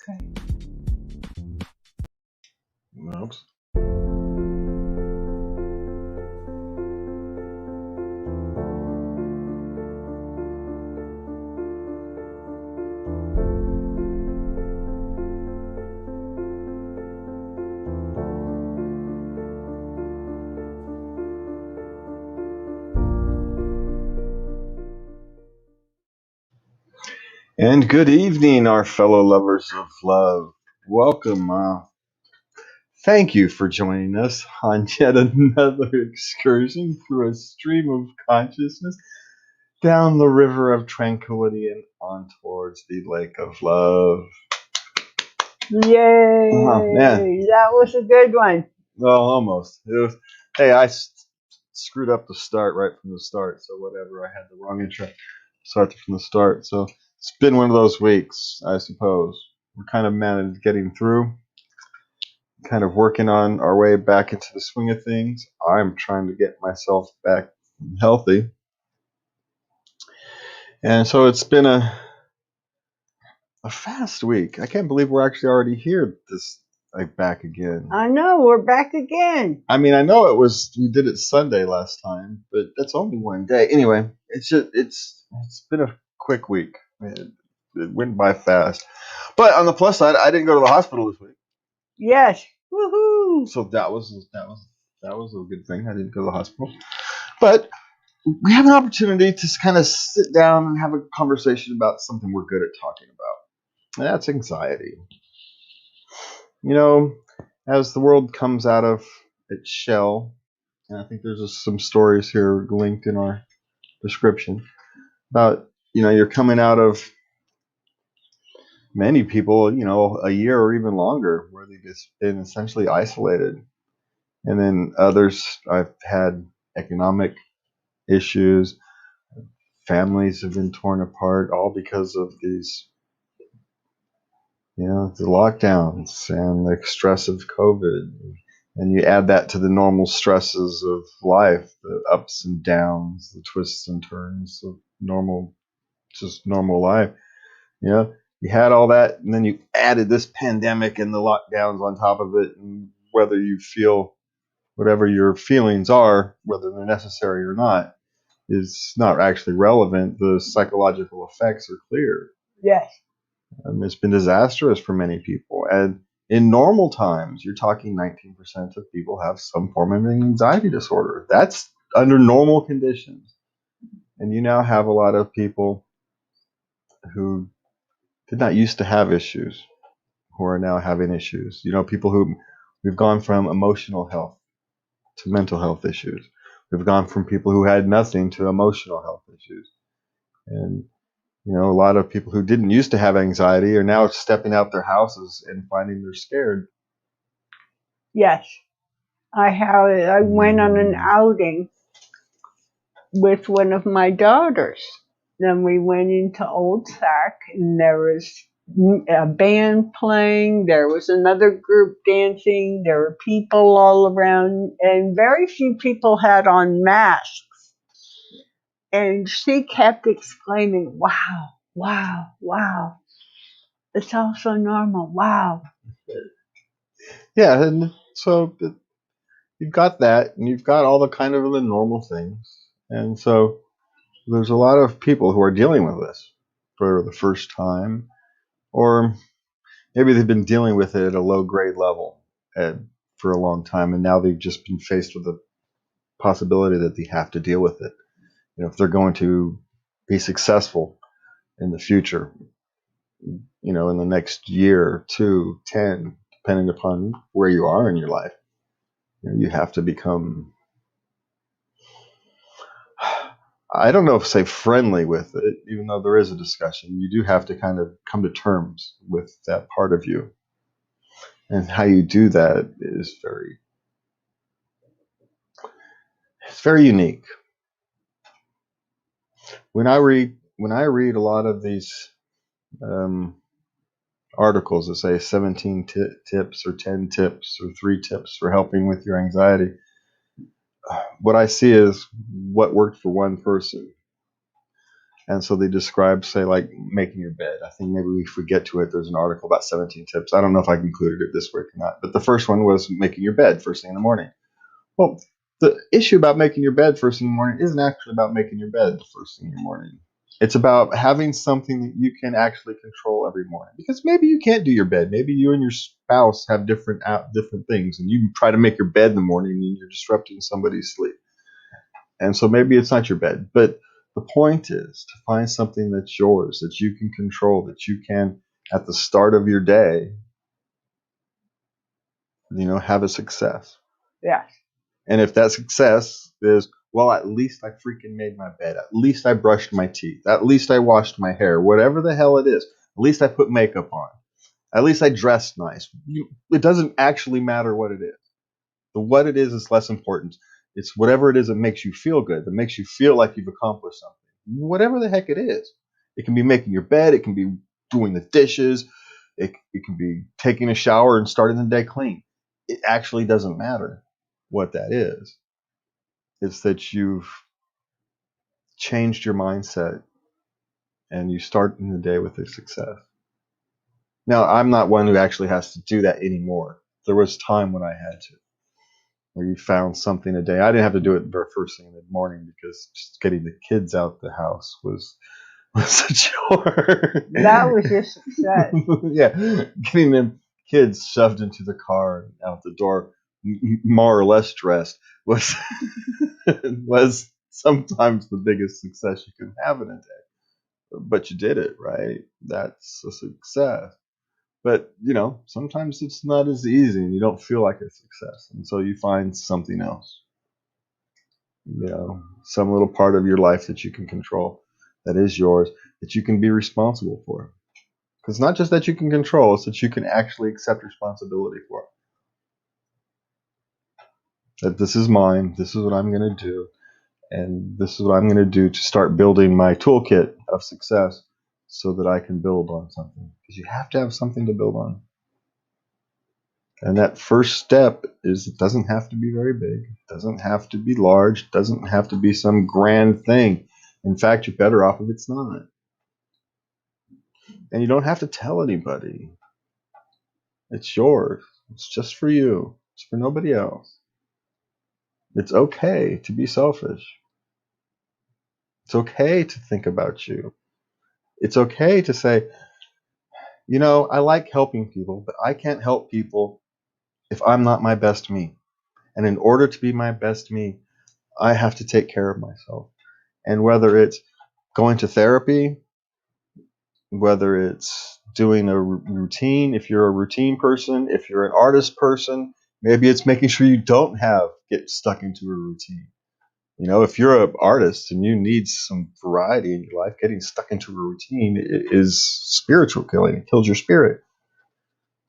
Okay. Oops. And good evening, our fellow lovers of love. Welcome. Thank you for joining us on yet another excursion through a stream of consciousness down the river of tranquility and on towards the lake of love. Yay! Oh, man. That was a good one. Well, almost. Hey, I screwed up the start right from the start, so whatever. I had the wrong intro. Start from the start. So it's been one of those weeks, I suppose. We're kind of managed getting through, kind of working on our way back into the swing of things. I'm trying to get myself back healthy. And so it's been a fast week. I can't believe we're actually already here back again. I know, we're back again. I mean, I know we did it Sunday last time, but that's only one day. Anyway, it's been a quick week. It went by fast. But on the plus side, I didn't go to the hospital this week. Yes. Woohoo! So that was a good thing. I didn't go to the hospital. But we have an opportunity to kind of sit down and have a conversation about something we're good at talking about. And that's anxiety. You know, as the world comes out of its shell, and I think there's just some stories here linked in our description about, you're coming out of, many people, a year or even longer where they've just been essentially isolated. And then others, I've had economic issues, families have been torn apart, all because of these, the lockdowns and the stress of COVID. And you add that to the normal stresses of life, the ups and downs, the twists and turns of normal life. You had all that, and then you added this pandemic and the lockdowns on top of it. And whether you feel whatever your feelings are, whether they're necessary or not, is not actually relevant. The psychological effects are clear. Yes. It's been disastrous for many people. And in normal times, you're talking 19% of people have some form of anxiety disorder. That's under normal conditions. And you now have a lot of people who did not used to have issues who are now having issues. People who we've gone from emotional health to mental health issues. We've gone from people who had nothing to emotional health issues. And a lot of people who didn't used to have anxiety are now stepping out their houses and finding they're scared. Yes. I went on an outing with one of my daughters. Then we went into Old Sac, and there was a band playing. There was another group dancing. There were people all around, and very few people had on masks. And she kept exclaiming, "Wow, wow, wow. It's all so normal. Wow." Yeah, and so you've got that, and you've got all the kind of the normal things. And so there's a lot of people who are dealing with this for the first time, or maybe they've been dealing with it at a low grade level for a long time, and now they've just been faced with the possibility that they have to deal with it. If they're going to be successful in the future, in the next year, 2, 10, depending upon where you are in your life, you have to become, I don't know if say friendly with it, even though there is a discussion. You do have to kind of come to terms with that part of you. And how you do that is very unique. When I read a lot of these articles that say 17 tips or 10 tips or 3 tips for helping with your anxiety, what I see is what worked for one person And so they describe, say, like making your bed. I think maybe if we get to it, there's an article about 17 tips. I don't know if I included it this week or not. But the first one was making your bed first thing in the morning. Well, the issue about making your bed first thing in the morning isn't actually about making your bed the first thing in the morning. It's about having something that you can actually control every morning. Because maybe you can't do your bed. Maybe you and your spouse have different things, and you try to make your bed in the morning and you're disrupting somebody's sleep. And so maybe it's not your bed. But the point is to find something that's yours, that you can control, that you can, at the start of your day, have a success. Yes. And if that success is, well, at least I freaking made my bed. At least I brushed my teeth. At least I washed my hair. Whatever the hell it is. At least I put makeup on. At least I dressed nice. It doesn't actually matter what it is. The what it is less important. It's whatever it is that makes you feel good, that makes you feel like you've accomplished something. Whatever the heck it is. It can be making your bed. It can be doing the dishes. It can be taking a shower and starting the day clean. It actually doesn't matter what that is. It's that you've changed your mindset and you start in the day with a success. Now, I'm not one who actually has to do that anymore. There was time when I had to, where you found something a day. I didn't have to do it the first thing in the morning because just getting the kids out the house was a chore. That was your success. Yeah, getting them kids shoved into the car and out the door, more or less dressed, was was sometimes the biggest success you can have in a day. But you did it, right? That's a success. But sometimes it's not as easy, and you don't feel like a success, and so you find something else. Some little part of your life that you can control, that is yours, that you can be responsible for. Because not just that you can control, it's that you can actually accept responsibility for it. That this is mine, this is what I'm going to do, and this is what I'm going to do to start building my toolkit of success so that I can build on something. Because you have to have something to build on. And that first step is, it doesn't have to be very big. It doesn't have to be large. It doesn't have to be some grand thing. In fact, you're better off if it's not. And you don't have to tell anybody. It's yours. It's just for you. It's for nobody else. It's okay to be selfish. It's okay to think about you. It's okay to say, I like helping people, but I can't help people if I'm not my best me. And in order to be my best me, I have to take care of myself. And whether it's going to therapy, whether it's doing a routine, if you're a routine person, if you're an artist person, maybe it's making sure you don't get stuck into a routine. If you're an artist and you need some variety in your life, getting stuck into a routine is spiritual killing. It kills your spirit.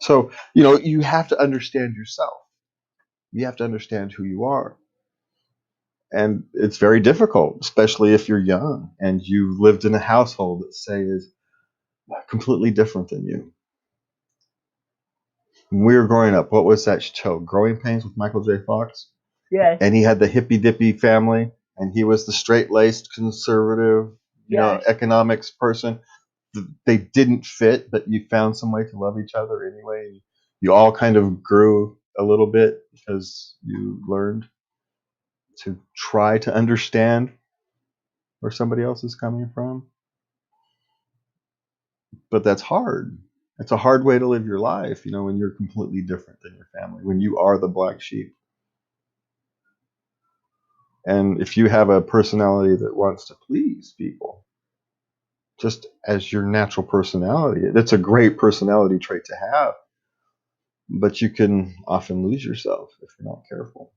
So, you have to understand yourself. You have to understand who you are. And it's very difficult, especially if you're young and you've lived in a household that, say, is completely different than you. When we were growing up, what was that show? Growing Pains with Michael J. Fox? Yes. And he had the hippy-dippy family, and he was the straight-laced conservative, economics person. They didn't fit, but you found some way to love each other anyway. You all kind of grew a little bit because you learned to try to understand where somebody else is coming from. But that's hard. It's a hard way to live your life, when you're completely different than your family, when you are the black sheep. And if you have a personality that wants to please people, just as your natural personality, it's a great personality trait to have. But you can often lose yourself if you're not careful.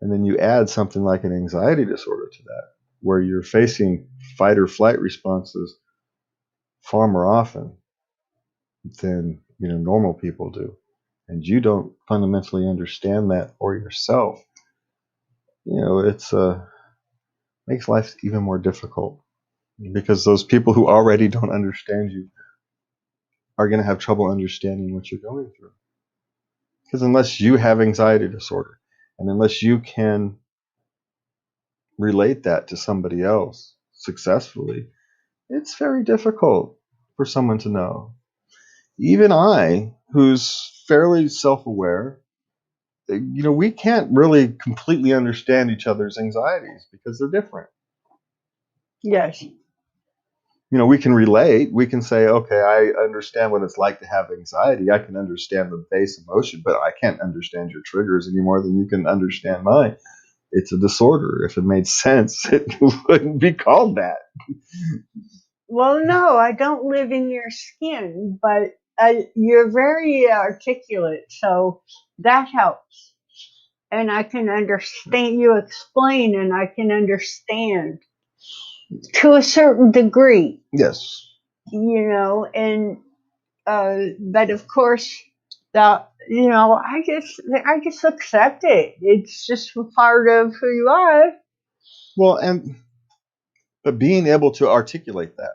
And then you add something like an anxiety disorder to that, where you're facing fight or flight responses far more often than normal people do. And you don't fundamentally understand that for yourself. It's makes life even more difficult, because those people who already don't understand you are going to have trouble understanding what you're going through. Because unless you have anxiety disorder, and unless you can relate that to somebody else successfully, it's very difficult for someone to know. Even I, who's fairly self-aware, we can't really completely understand each other's anxieties because they're different. Yes. We can relate. We can say, okay, I understand what it's like to have anxiety. I can understand the base emotion, but I can't understand your triggers any more than you can understand mine. It's a disorder. If it made sense, it wouldn't be called that. Well, no, I don't live in your skin, but you're very articulate, so that helps. And I can understand, you explain, and I can understand to a certain degree. Yes. And but of course, I just accept it. It's just a part of who you are. Well, but being able to articulate that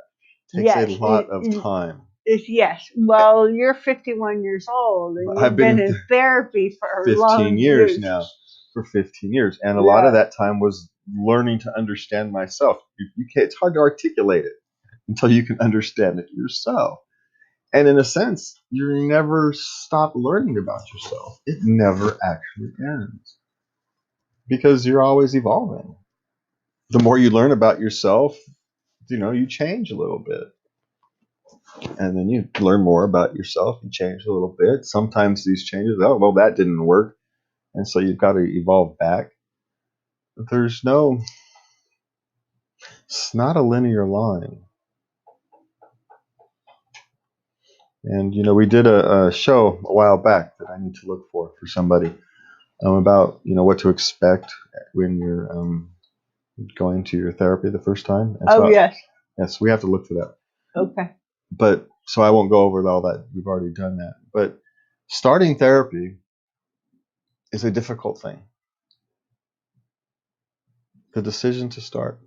takes a Yes, lot of time. Yes. Well, you're 51 years old, and I've you've been in therapy for 15 years now. For 15 years, and a lot of that time was learning to understand myself. It's hard to articulate it until you can understand it yourself. And in a sense, you never stop learning about yourself. It never actually ends because you're always evolving. The more you learn about yourself, you change a little bit. And then you learn more about yourself, you change a little bit. Sometimes these changes, oh, well, that didn't work. And so you've got to evolve back. It's not a linear line. And, we did a show a while back that I need to look for somebody about, what to expect when you're going to your therapy the first time. And so, yes. Yes, we have to look for that. Okay. But so I won't go over all that. We've already done that. But starting therapy is a difficult thing. The decision to start.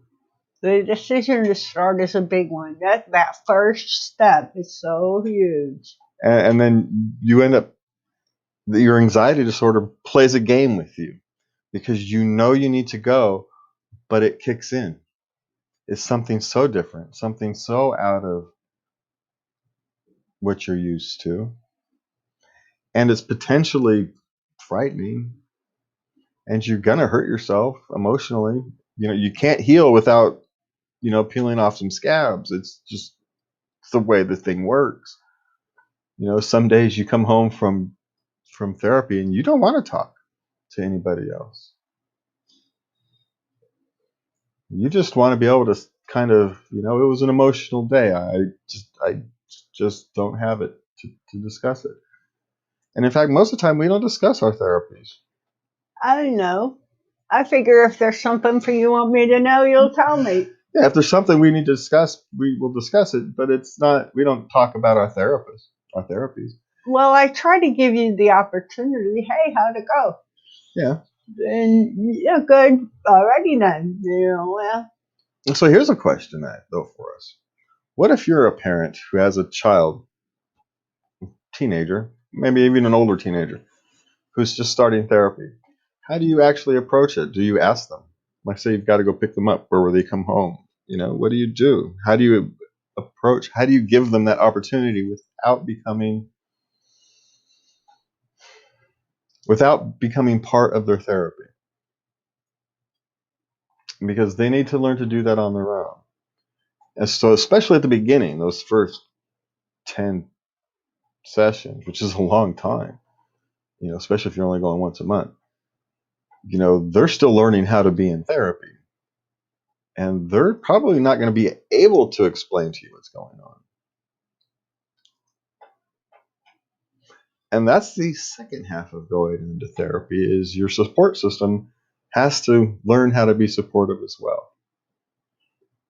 The decision to start is a big one. That first step is so huge. And then you end up, your anxiety disorder plays a game with you because you need to go, but it kicks in. It's something so different, something so out of what you're used to. And it's potentially frightening. And you're going to hurt yourself emotionally. You can't heal without, peeling off some scabs. It's just the way the thing works. Some days you come home from therapy and you don't want to talk to anybody else. You just want to be able to kind of, it was an emotional day. I just don't have it to discuss it. And in fact, most of the time we don't discuss our therapies. I don't know. I figure if there's something you want me to know, you'll tell me. Yeah, if there's something we need to discuss, we will discuss it. But it's not. We don't talk about our therapies. Well, I try to give you the opportunity. Hey, how'd it go? Yeah. And yeah, good. Alrighty then. Well. So here's a question though for us. What if you're a parent who has a child, teenager, maybe even an older teenager, who's just starting therapy? How do you actually approach it? Do you ask them? Like, say you've got to go pick them up. Where will they come home? What do you do? How do you approach? How do you give them that opportunity without becoming part of their therapy? Because they need to learn to do that on their own. And so, especially at the beginning, those first 10 sessions, which is a long time, especially if you're only going once a month, they're still learning how to be in therapy. And they're probably not going to be able to explain to you what's going on. And that's the second half of going into therapy, is your support system has to learn how to be supportive as well.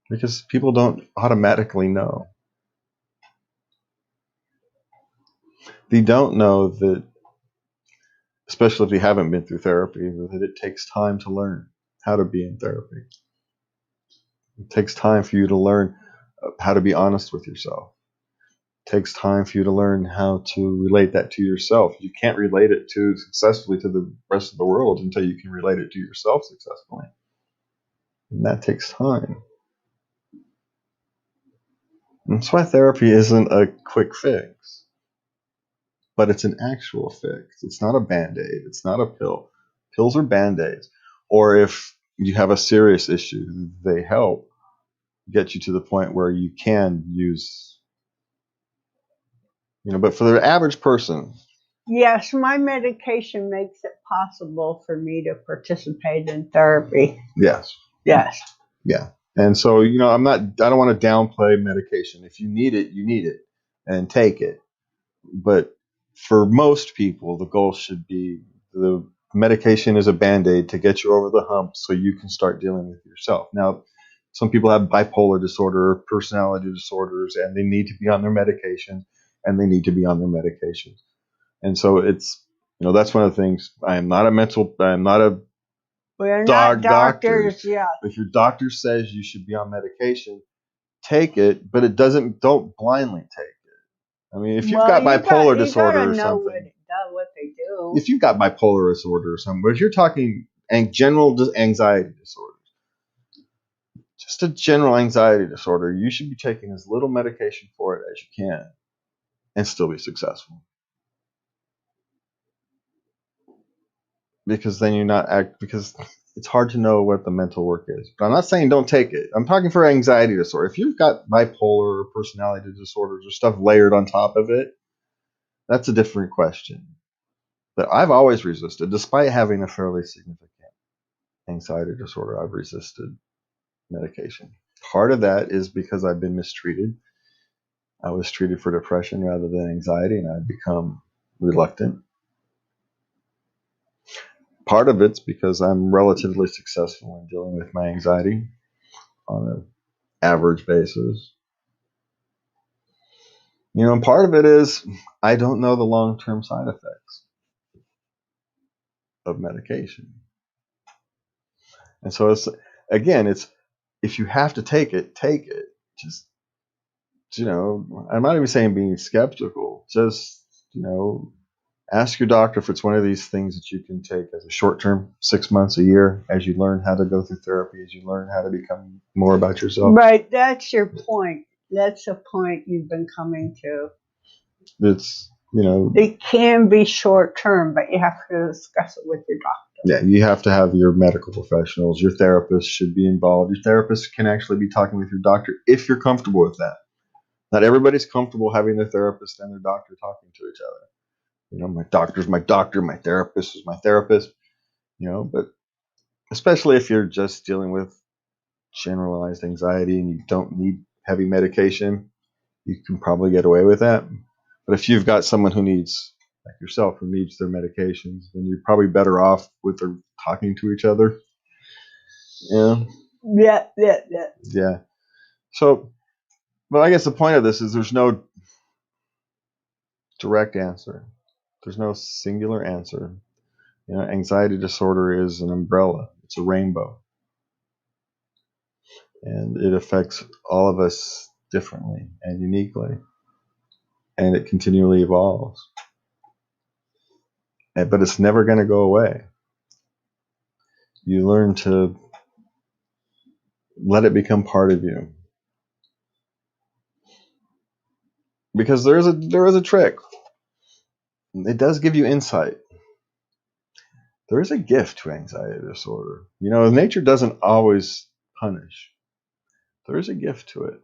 Because people don't automatically know. They don't know that, especially if you haven't been through therapy, that it takes time to learn how to be in therapy. It takes time for you to learn how to be honest with yourself. It takes time for you to learn how to relate that to yourself. You can't relate it successfully to the rest of the world until you can relate it to yourself successfully. And that takes time. And that's why therapy isn't a quick fix, but it's an actual fix. It's not a Band-Aid. It's not a pill. Pills are Band-Aids. Or if you have a serious issue, they help get you to the point where you can use, but for the average person. Yes, my medication makes it possible for me to participate in therapy. Yes. Yes. Yeah. And so, I don't want to downplay medication. If you need it and take it. But for most people, the goal should be the medication is a Band-Aid to get you over the hump so you can start dealing with yourself. Now, some people have bipolar disorder or personality disorders, and they need to be on their medication, and they need to be on their medication. And so it's, that's one of the things. I'm not a We're dog not doctors, yeah. If your doctor says you should be on medication, take it, but don't blindly take it. I mean, if you've got bipolar disorder or something, what they do. If you've got bipolar disorder or something, but if you're talking general anxiety disorders, just a general anxiety disorder, you should be taking as little medication for it as you can and still be successful. Because then because it's hard to know what the mental work is. But I'm not saying don't take it. I'm talking for anxiety disorder. If you've got bipolar or personality disorders or stuff layered on top of it, that's a different question. But I've always resisted, despite having a fairly significant anxiety disorder, I've resisted medication. Part of that is because I've been mistreated. I was treated for depression rather than anxiety, and I've become reluctant. Part of it's because I'm relatively successful in dealing with my anxiety on an average basis. And part of it is I don't know the long-term side effects of medication. And so it's if you have to take it, take it. Just, I'm not even saying being skeptical. Just, ask your doctor if it's one of these things that you can take as a short term, 6 months, a year, as you learn how to go through therapy, as you learn how to become more about yourself. Right, that's your point. That's the point you've been coming to. It's, it can be short term, but you have to discuss it with your doctor. Yeah, you have to have your medical professionals. Your therapist should be involved. Your therapist can actually be talking with your doctor if you're comfortable with that. Not everybody's comfortable having their therapist and their doctor talking to each other. My doctor's my doctor, my therapist is my therapist, but especially if you're just dealing with generalized anxiety and you don't need heavy medication, you can probably get away with that. But if you've got someone who needs, like yourself, who needs their medications, then you're probably better off with them talking to each other. Yeah. So, well, I guess the point of this is there's no direct answer. There's no singular answer. Anxiety disorder is an umbrella. It's a rainbow. And it affects all of us differently and uniquely. And it continually evolves. But it's never going to go away. You learn to let it become part of you. Because there is a trick. It does give you insight. There is a gift to anxiety disorder. Nature doesn't always punish. There is a gift to it.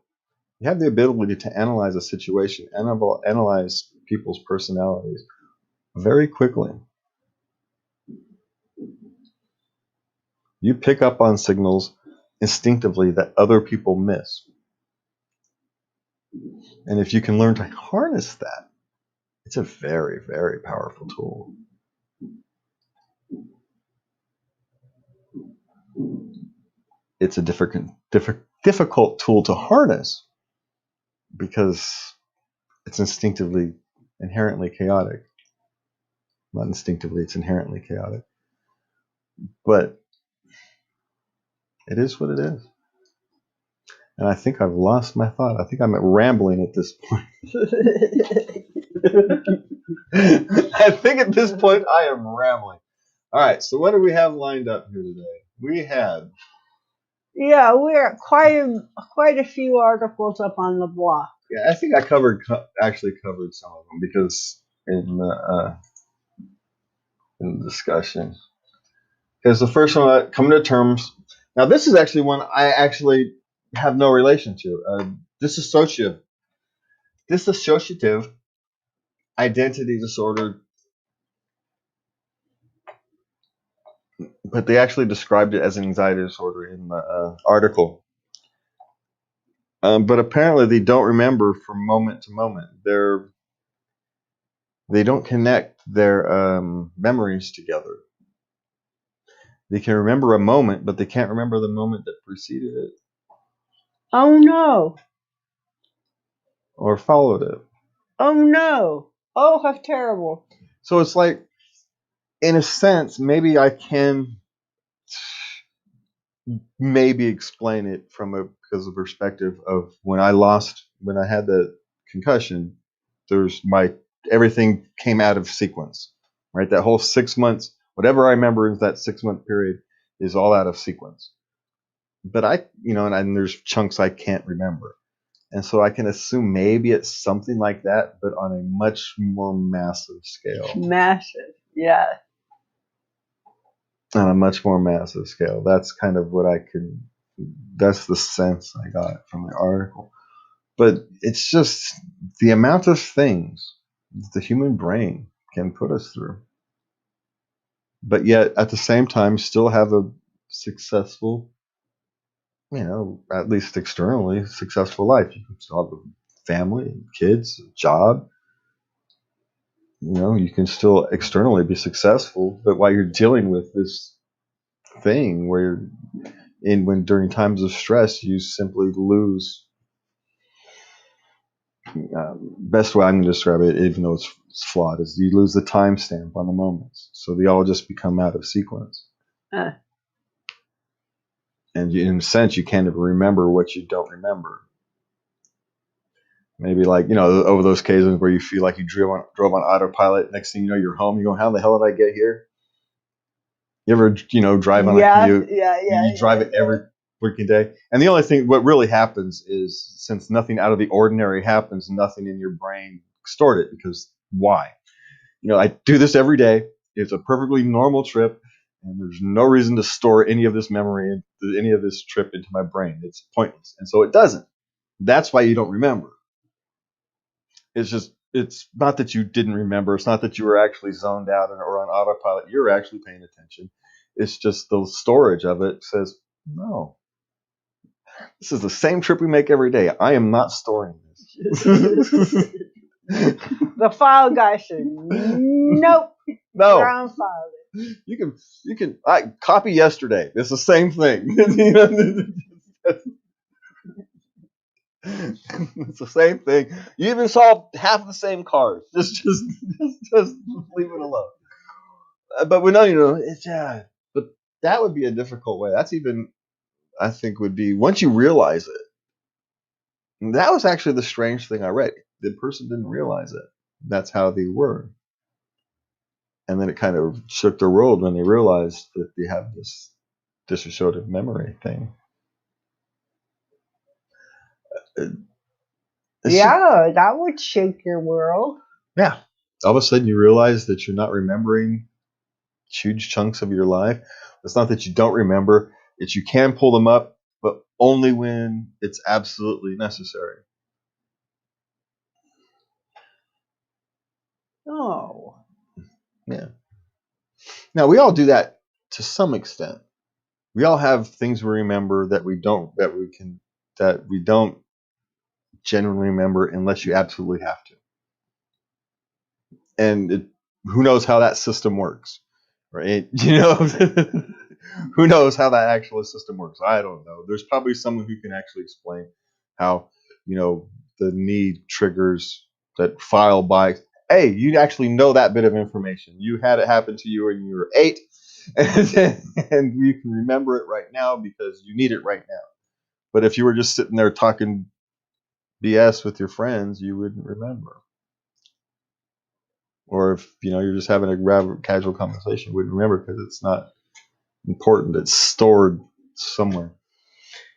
You have the ability to analyze a situation, analyze people's personalities very quickly. You pick up on signals instinctively that other people miss. And if you can learn to harness that, it's a very, very powerful tool. It's a difficult tool to harness because it's inherently chaotic. Not instinctively, it's inherently chaotic. But it is what it is. And I think I've lost my thought. I think I'm rambling at this point. I think at this point I am rambling. All right, so what do we have lined up here today? We had Yeah, we're quite a few articles up on the blog. Yeah, I think I actually covered some of them because in the discussion. Because the first one, coming to terms. Now, this is actually one I actually have no relation to. Dissociative identity disorder, but they actually described it as an anxiety disorder in the article. But apparently, they don't remember from moment to moment. They don't connect their memories together. They can remember a moment, but they can't remember the moment that preceded it Oh no! or followed it. Oh no! Oh, how terrible! So it's like, in a sense, maybe I can maybe explain it from because of perspective of when I had the concussion. Everything came out of sequence, right? That whole 6 months, whatever I remember is that 6 month period is all out of sequence. But and there's chunks I can't remember. And so I can assume maybe it's something like that, but on a much more massive scale. Massive, yeah. On a much more massive scale. That's kind of that's the sense I got from the article. But it's just the amount of things the human brain can put us through. But yet, at the same time, still have a successful, at least externally, successful life. You can still have a family, kids, a job. You can still externally be successful, but while you're dealing with this thing where during times of stress, you simply lose. Best way I can describe it, even though it's flawed, is you lose the timestamp on the moments, so they all just become out of sequence. And in a sense, you can't even remember what you don't remember. Maybe over those occasions where you feel like you drove on autopilot. Next thing you know, you're home. You go, how the hell did I get here? You ever drive on a commute? Yeah. You drive it every freaking day. And the only thing, what really happens is, since nothing out of the ordinary happens, nothing in your brain stored it, because why? I do this every day. It's a perfectly normal trip, and there's no reason to store any of this memory, any of this trip into my brain. It's pointless. And so it doesn't. That's why you don't remember. It's not that you didn't remember. It's not that you were actually zoned out or on autopilot. You're actually paying attention. It's just the storage of it says, no, this is the same trip we make every day. I am not storing this. The file guy said, nope. No. Brown file. You can copy yesterday. It's the same thing. It's the same thing. You even saw half the same cars. Just leave it alone. But we know, it's but that would be a difficult way. That's even, I think, would be once you realize it. And that was actually the strange thing I read. The person didn't realize it. That's how they were. And then it kind of shook their world when they realized that they have this dissociative memory thing. That would shake your world. Yeah. All of a sudden you realize that you're not remembering huge chunks of your life. It's not that you don't remember. It's you can pull them up, but only when it's absolutely necessary. Oh. Yeah. Now, we all do that to some extent. We all have things we remember that we don't genuinely remember unless you absolutely have to. And who knows how that system works, right? Who knows how that actual system works? I don't know. There's probably someone who can actually explain how, the need triggers that file by, hey, you actually know that bit of information. You had it happen to you when you were 8, and you can remember it right now because you need it right now. But if you were just sitting there talking BS with your friends, you wouldn't remember. Or if you're just having a casual conversation, you wouldn't remember because it's not important. It's stored somewhere.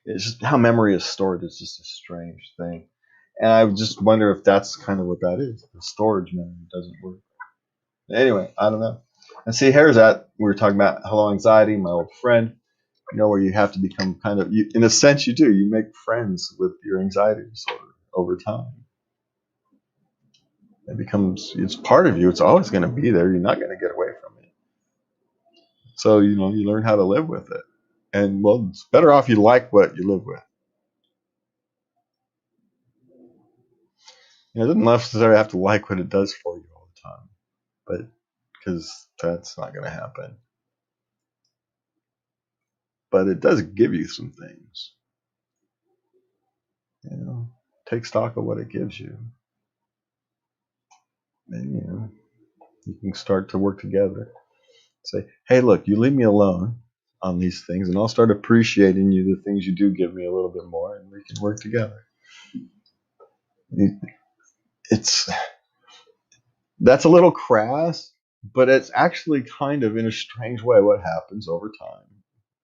it's just how memory is stored is just a strange thing. And I just wonder if that's kind of what that is. The storage memory doesn't work. Anyway, I don't know. And see, here's that. We were talking about hello anxiety, my old friend. You know, where you have to become kind of, in a sense, you do. You make friends with your anxiety disorder over time. It's part of you. It's always going to be there. You're not going to get away from it. So, you learn how to live with it. And, well, it's better off you like what you live with. It doesn't necessarily have to like what it does for you all the time, but because that's not going to happen. But it does give you some things. Take stock of what it gives you. And, you can start to work together. Say, hey, look, you leave me alone on these things, and I'll start appreciating you, the things you do give me a little bit more, and we can work together. That's a little crass, but it's actually kind of, in a strange way, what happens over time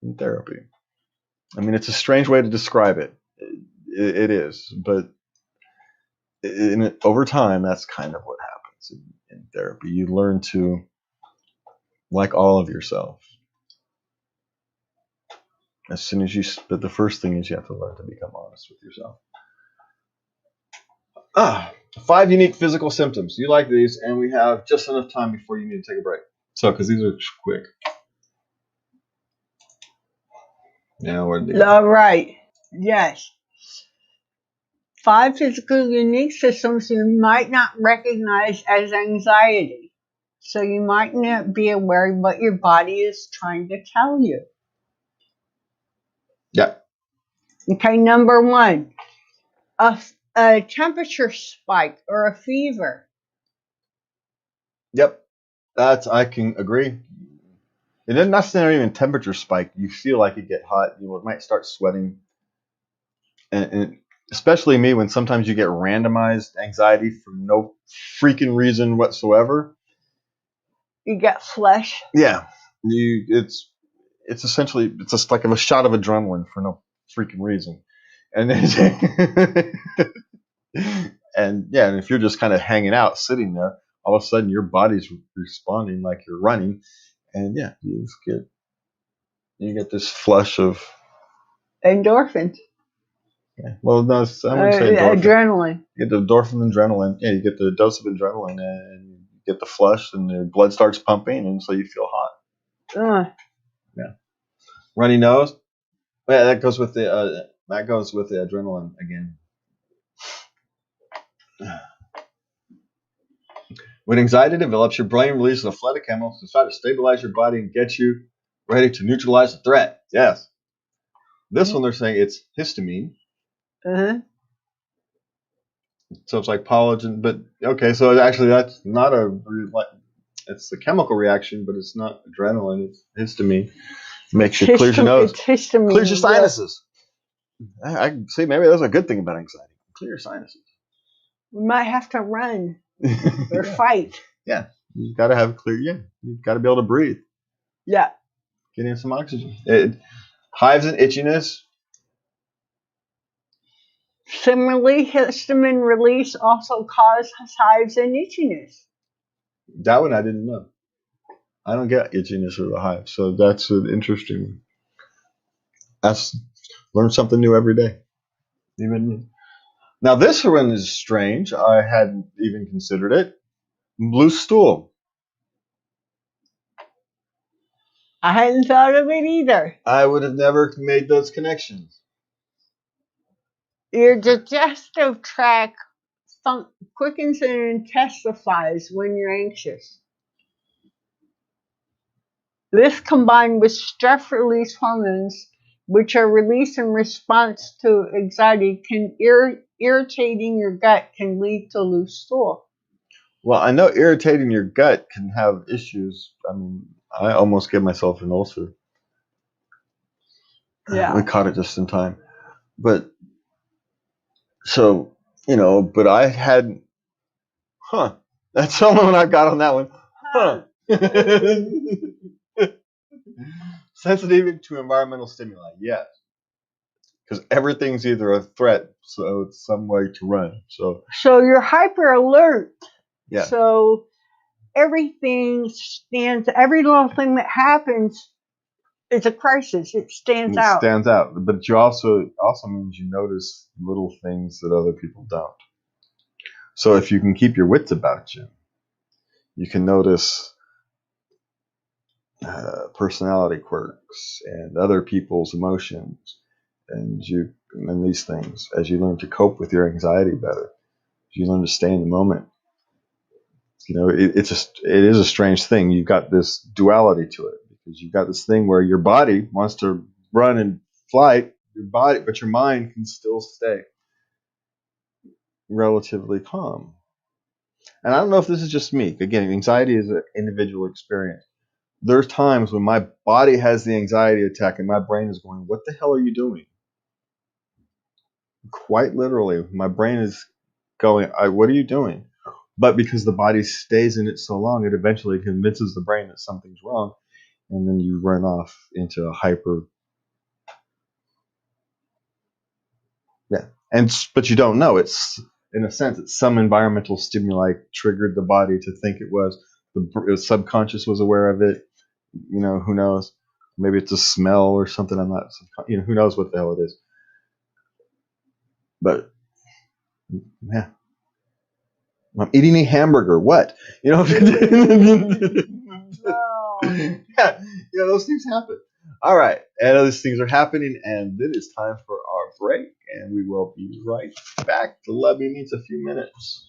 in therapy. I mean, it's a strange way to describe it. It is, but over time, that's kind of what happens in therapy. You learn to like all of yourself. As soon as but the first thing is you have to learn to become honest with yourself. 5 unique physical symptoms. You like these, and we have just enough time before you need to take a break. So, because these are quick. Now, where did they go? All right. Yes. 5 physical unique systems you might not recognize as anxiety. So you might not be aware of what your body is trying to tell you. Yeah. Okay, number 1, a temperature spike or a fever. Yep. I can agree. It isn't necessarily even temperature spike. You feel like you get hot. You might start sweating. And especially me, when sometimes you get randomized anxiety for no freaking reason whatsoever. You get flush. Yeah. It's essentially, it's just like a shot of adrenaline for no freaking reason. And then, and if you're just kind of hanging out, sitting there, all of a sudden your body's responding like you're running, and you get this flush of Endorphins. Yeah. Well, no, I wouldn't say endorphin. Adrenaline. You get the endorphin, adrenaline. Yeah, you get the dose of adrenaline, and you get the flush, and the blood starts pumping, and so you feel hot. Yeah. Runny nose. Yeah, that goes with the adrenaline again. When anxiety develops, your brain releases a flood of chemicals to try to stabilize your body and get you ready to neutralize the threat. Yes. This one, they're saying it's histamine. Uh-huh. So it's like collagen, but okay. So actually, that's not it's a chemical reaction, but it's not adrenaline. It's histamine. Makes you clear your nose. It's histamine. Clears your sinuses. I can see maybe that's a good thing about anxiety. Clear your sinuses. We might have to run or fight. Yeah, you've got to have clear. Yeah, you've got to be able to breathe. Yeah. Get in some oxygen. Hives and itchiness. Similarly, histamine release also causes hives and itchiness. That one I didn't know. I don't get itchiness or the hives, so that's an interesting one. Learn something new every day. Even me. Now this one is strange. I hadn't even considered it. Loose stool. I hadn't thought of it either. I would have never made those connections. Your digestive tract quickens and intensifies when you're anxious. This, combined with stress release hormones, which are released in response to anxiety, can irritating your gut can lead to loose stool. Well, I know irritating your gut can have issues. I mean, I almost gave myself an ulcer. Yeah. We caught it just in time. But, so, but I had, that's the only one I've got on that one. Sensitive to environmental stimuli, yes. because everything's either a threat, so it's some way to run. So you're hyper alert. yeah. So everything stands, every little thing that happens is a crisis. It stands out. Stands out, but it also means you notice little things that other people don't. So if you can keep your wits about you, you can notice personality quirks and other people's emotions, and these things as you learn to cope with your anxiety better. You learn to stay in the moment. It is a strange thing. You've got this duality to it because you've got this thing where your body wants to run and flight, but your mind can still stay relatively calm. And I don't know if this is just me. Again, anxiety is an individual experience. There's times when my body has the anxiety attack and my brain is going, "What the hell are you doing?" Quite literally, my brain is going, "What are you doing?" But because the body stays in it so long, it eventually convinces the brain that something's wrong, and then you run off into a hyper. Yeah, but you don't know. It's in a sense, it's some environmental stimuli triggered the body to think it was. The subconscious was aware of it. Who knows? Maybe it's a smell or something. I'm not. Who knows what the hell it is? But yeah, I'm eating a hamburger. What? No. Yeah, those things happen. All right, and those things are happening, and it is time for our break, and we will be right back. The Levy needs a few minutes.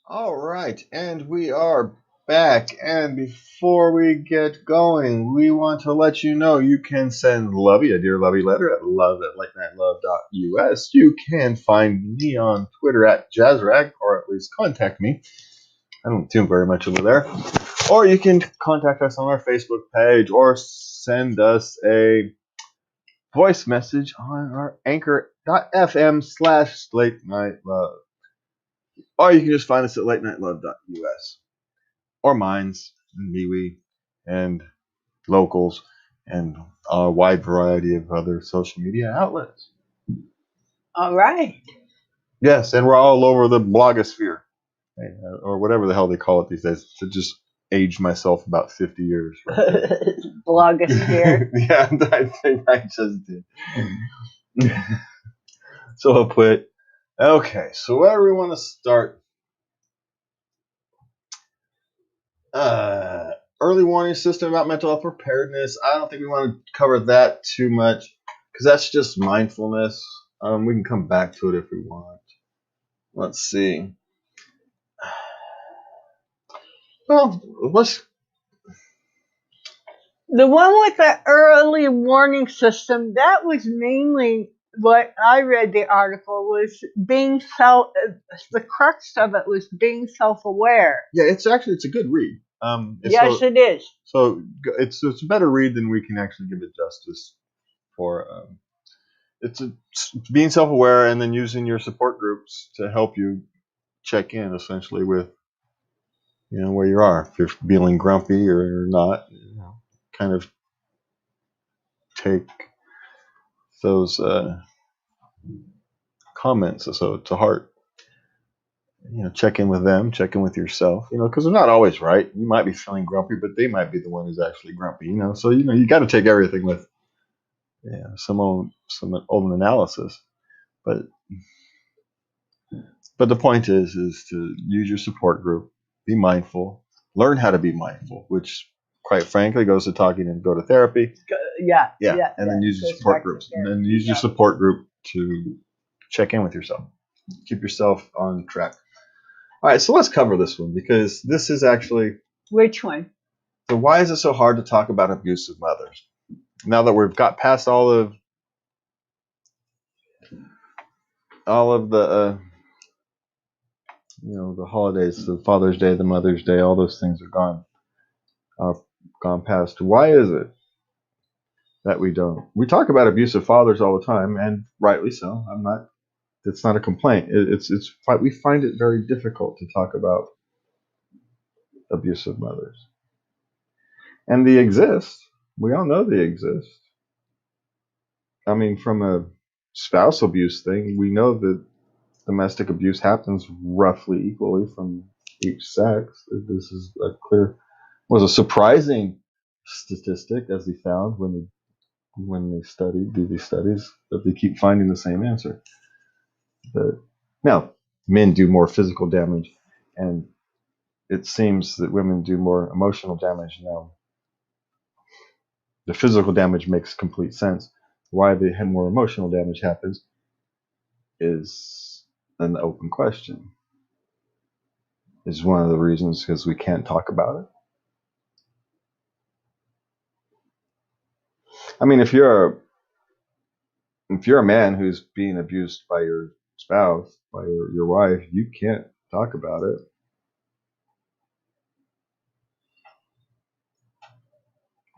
All right, and we are back. And before we get going, we want to let you know you can send Lovey a Dear Lovey letter at love@latenightLove.us. You can find me on Twitter at Jazzrag, or at least contact me. I don't do very much over there. Or you can contact us on our Facebook page, or send us a voice message on our anchor.fm/late night love. Or you can just find us at latenightLove.us. Or Minds, and MeWe, and Locals, and a wide variety of other social media outlets. All right. Yes, and we're all over the blogosphere, or whatever the hell they call it these days, to just age myself about 50 years. Right? Blogosphere. Yeah, I think I just did. So I'll put, okay, so where do we want to start? Early warning system about mental health preparedness. I don't think we want to cover that too much because that's just mindfulness. We can come back to it if we want. Let's see. Well, let's. The one with the early warning system, that was mainly what I read the article was being the crux of it was being self-aware. Yeah, it's a good read. Yes, so, it is. So it's a better read than we can actually give it justice for. It's being self-aware and then using your support groups to help you check in essentially with where you are. If you're feeling grumpy or not, kind of take those comments so to heart. Check in with them, check in with yourself. Because they're not always right. You might be feeling grumpy, but they might be the one who's actually grumpy. So you got to take everything with some own analysis. But the point is to use your support group, be mindful, learn how to be mindful, which quite frankly goes to talking and go to therapy. Yeah. And then use your support groups, and then use your support group to check in with yourself, keep yourself on track. All right, so let's cover this one because this is actually. Which one? So why is it so hard to talk about abusive mothers? Now that we've got past all of the the holidays, the Father's Day, the Mother's Day, all those things are gone past. Why is it that we don't? We talk about abusive fathers all the time, and rightly so. It's not a complaint. We find it very difficult to talk about abusive mothers, and they exist. We all know they exist. I mean, from a spouse abuse thing, we know that domestic abuse happens roughly equally from each sex. This is was a surprising statistic, as they found when they do these studies, that they keep finding the same answer. Now, men do more physical damage, and it seems that women do more emotional damage now. The physical damage makes complete sense. Why they have more emotional damage happens is an open question. Is one of the reasons because we can't talk about it. I mean, if you're a man who's being abused by your spouse, by your wife, you can't talk about it.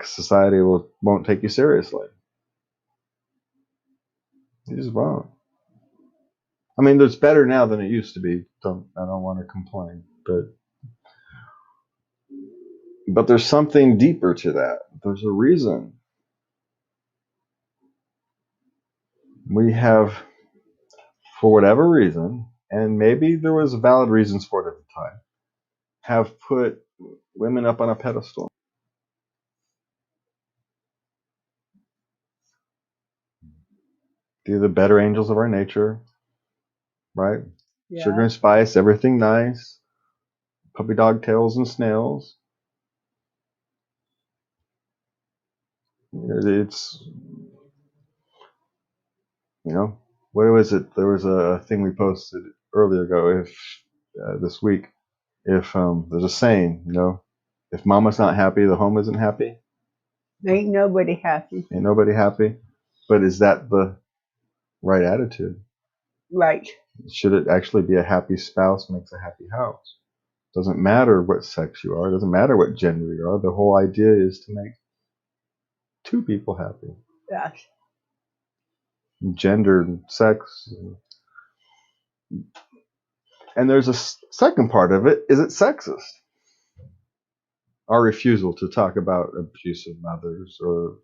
Society won't take you seriously. You just won't. I mean, it's better now than it used to be. I don't want to complain, but there's something deeper to that. There's a reason. We have, for whatever reason, and maybe there was valid reasons for it at the time, have put women up on a pedestal. They're the better angels of our nature, right? Yeah. Sugar and spice, everything nice. Puppy dog tails and snails. It's, what was it? There was a thing we posted earlier ago, this week, If there's a saying, if mama's not happy, the home isn't happy. Ain't nobody happy. Ain't nobody happy. But is that the right attitude? Right. Should it actually be a happy spouse makes a happy house? Doesn't matter what sex you are. Doesn't matter what gender you are. The whole idea is to make two people happy. Yes. Gender and sex. And there's a second part of it. Is it sexist? Our refusal to talk about abusive mothers or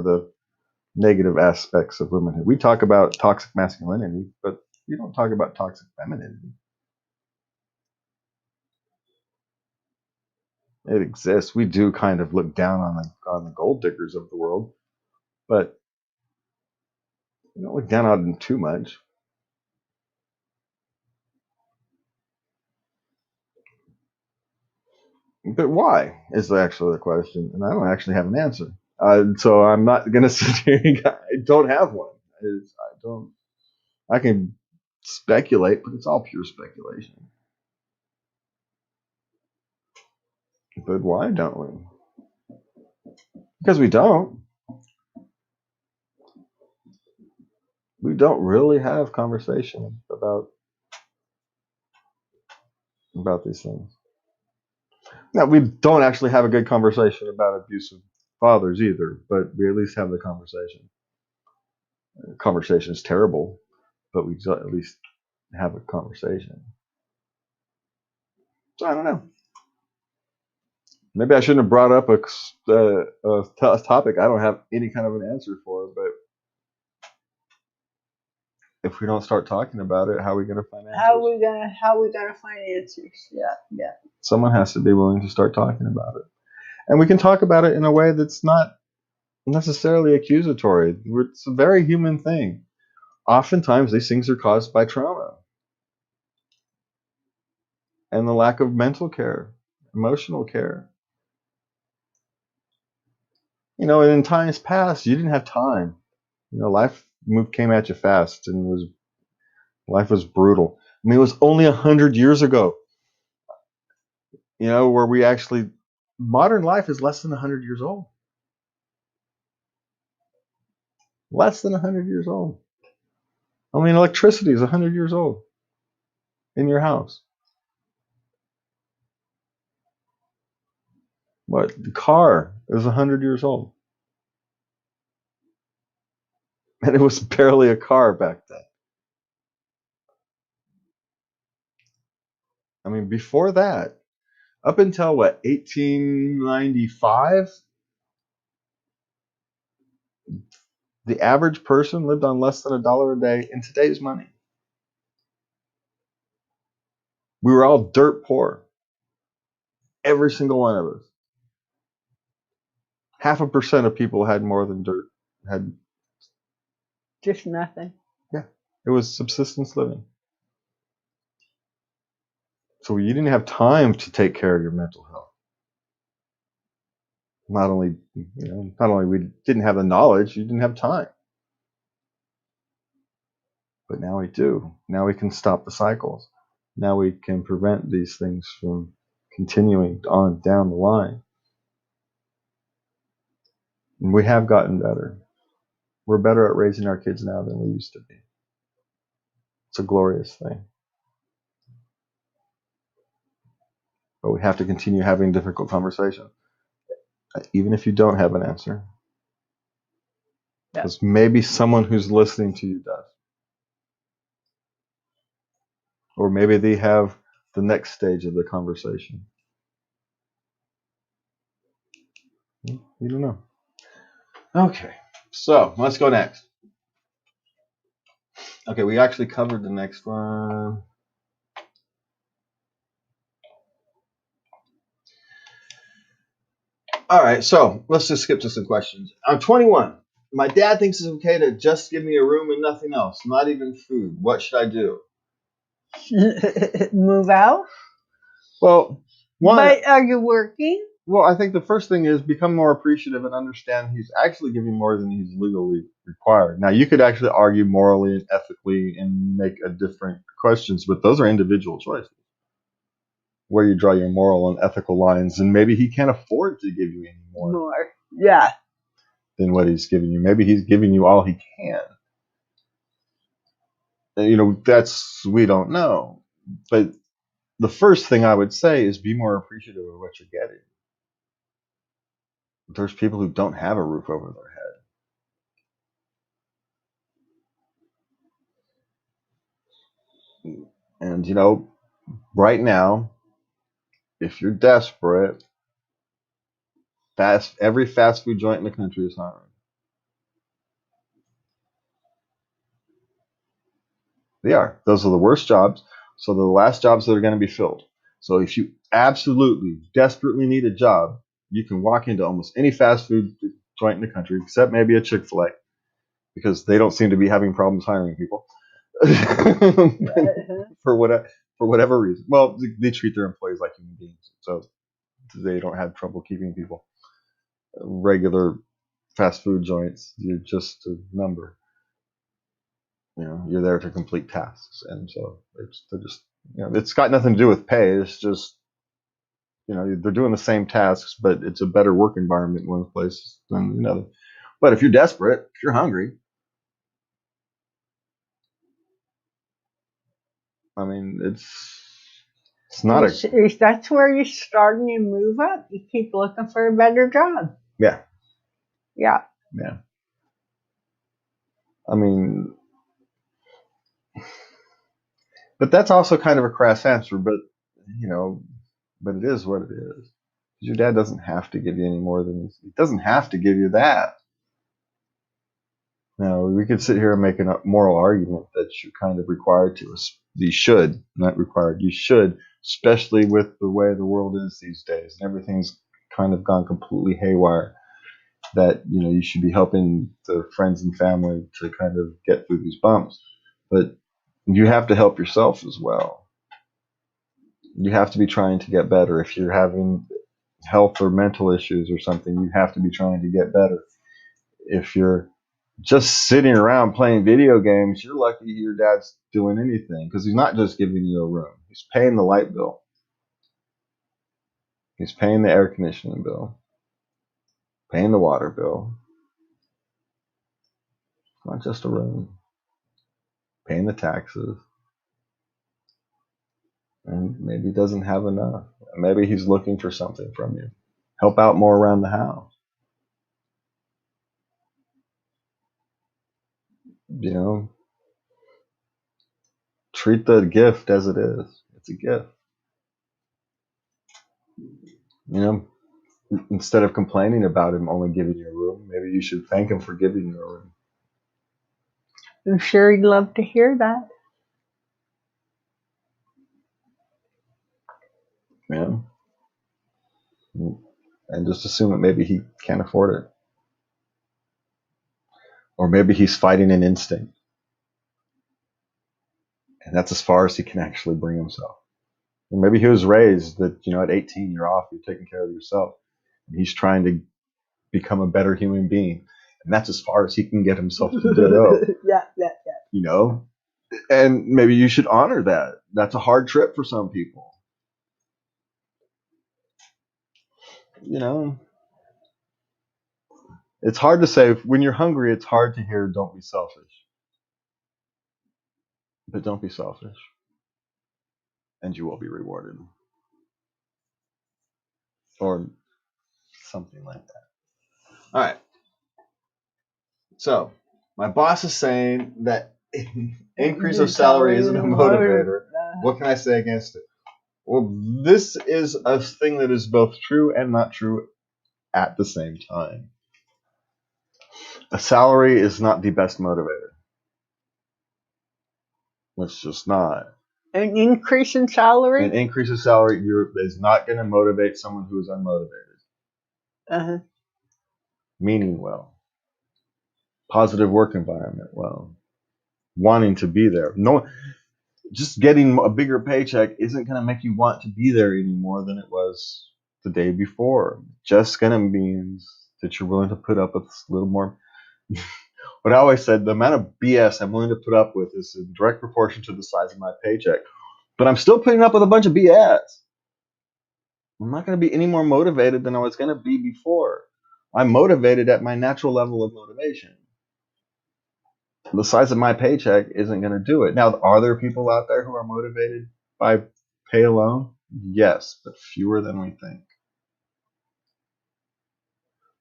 the negative aspects of womanhood. We talk about toxic masculinity, but we don't talk about toxic femininity. It exists. We do kind of look down on the gold diggers of the world, but we don't look down on them too much. But why is actually the question, and I don't actually have an answer. So I'm not going to sit here. I don't have one. I don't. I can speculate, but it's all pure speculation. But why don't we? Because we don't. We don't really have conversation about these things. Now, we don't actually have a good conversation about abusive fathers either, but we at least have the conversation. The conversation is terrible, but we at least have a conversation. So I don't know. Maybe I shouldn't have brought up a topic I don't have any kind of an answer for, but if we don't start talking about it, how are we going to find answers? How are we gonna find answers? Yeah. Someone has to be willing to start talking about it. And we can talk about it in a way that's not necessarily accusatory. It's a very human thing. Oftentimes, these things are caused by trauma and the lack of mental care, emotional care. And in times past, you didn't have time. Life came at you fast, and life was brutal. I mean, it was only 100 years ago. Where we actually modern life is less than 100 years old. Less than 100 years old. I mean, electricity is 100 years old in your house. What? The car is 100 years old. And it was barely a car back then. I mean, before that, up until 1895, the average person lived on less than $1 a day in today's money. We were all dirt poor. Every single one of us. 0.5% of people had more than dirt. Had just nothing. Yeah, it was subsistence living. So you didn't have time to take care of your mental health. Not only we didn't have the knowledge, you didn't have time. But now we do. Now we can stop the cycles. Now we can prevent these things from continuing on down the line. And we have gotten better. We're better at raising our kids now than we used to be. It's a glorious thing. But we have to continue having difficult conversations, even if you don't have an answer. Because maybe someone who's listening to you does. Or maybe they have the next stage of the conversation. You don't know. Okay, so let's go next. Okay, we actually covered the next one. All right, so let's just skip to some questions. I'm 21. My dad thinks it's okay to just give me a room and nothing else, not even food. What should I do? Move out? Well, but are you working? Well, I think the first thing is become more appreciative and understand he's actually giving more than he's legally required. Now, you could actually argue morally and ethically and make a different questions, but those are individual choices. where you draw your moral and ethical lines, and maybe he can't afford to give you any more Yeah. than what he's giving you. Maybe he's giving you all he can. And, we don't know. But the first thing I would say is be more appreciative of what you're getting. There's people who don't have a roof over their head. And, right now, if you're desperate, every fast food joint in the country is hiring. They are. Those are the worst jobs. So they're the last jobs that are going to be filled. So if you absolutely, desperately need a job, you can walk into almost any fast food joint in the country, except maybe a Chick-fil-A, because they don't seem to be having problems hiring people for whatever reason. Well, they treat their employees like human beings, so they don't have trouble keeping people. Regular fast food joints, you're just a number. You're there to complete tasks, and so it's got nothing to do with pay. It's just they're doing the same tasks, but it's a better work environment in one place than another. But if you're desperate, if you're hungry, I mean, it's not If that's where you're starting to move up, you keep looking for a better job. Yeah. Yeah. I mean, but that's also kind of a crass answer, but it is what it is. Your dad doesn't have to give you any more than he doesn't have to give you that. Now, we could sit here and make a moral argument that you're kind of required to. You should, not required. You should, especially with the way the world is these days, and everything's kind of gone completely haywire. That you should be helping the friends and family to kind of get through these bumps, but you have to help yourself as well. You have to be trying to get better. If you're having health or mental issues or something, you have to be trying to get better. If you're just sitting around playing video games, you're lucky your dad's doing anything, because he's not just giving you a room. He's paying the light bill. He's paying the air conditioning bill, paying the water bill. It's not just a room. Paying the taxes. And maybe he doesn't have enough. Maybe he's looking for something from you. Help out more around the house. Treat the gift as it is. It's a gift. Instead of complaining about him only giving you a room, maybe you should thank him for giving you a room. I'm sure he'd love to hear that. Yeah. And just assume that maybe he can't afford it. Or maybe he's fighting an instinct. And that's as far as he can actually bring himself. Or maybe he was raised that, at 18 you're off, you're taking care of yourself. And he's trying to become a better human being. And that's as far as he can get himself to go. Yeah. And maybe you should honor that. That's a hard trip for some people. It's hard to say. When you're hungry, it's hard to hear, don't be selfish. But don't be selfish. And you will be rewarded. Or something like that. All right. So, my boss is saying that increase of salary isn't a motivator. What can I say against it? Well, this is a thing that is both true and not true at the same time. A salary is not the best motivator. It's just not. An increase in salary? An increase in salary is not going to motivate someone who is unmotivated. Meaning well. Positive work environment well. Wanting to be there. No, just getting a bigger paycheck isn't going to make you want to be there any more than it was the day before. Just going to means that you're willing to put up with a little more. What I always said, the amount of BS I'm willing to put up with is in direct proportion to the size of my paycheck. But I'm still putting up with a bunch of BS. I'm not going to be any more motivated than I was going to be before. I'm motivated at my natural level of motivation. The size of my paycheck isn't going to do it. Now, are there people out there who are motivated by pay alone? Yes, but fewer than we think.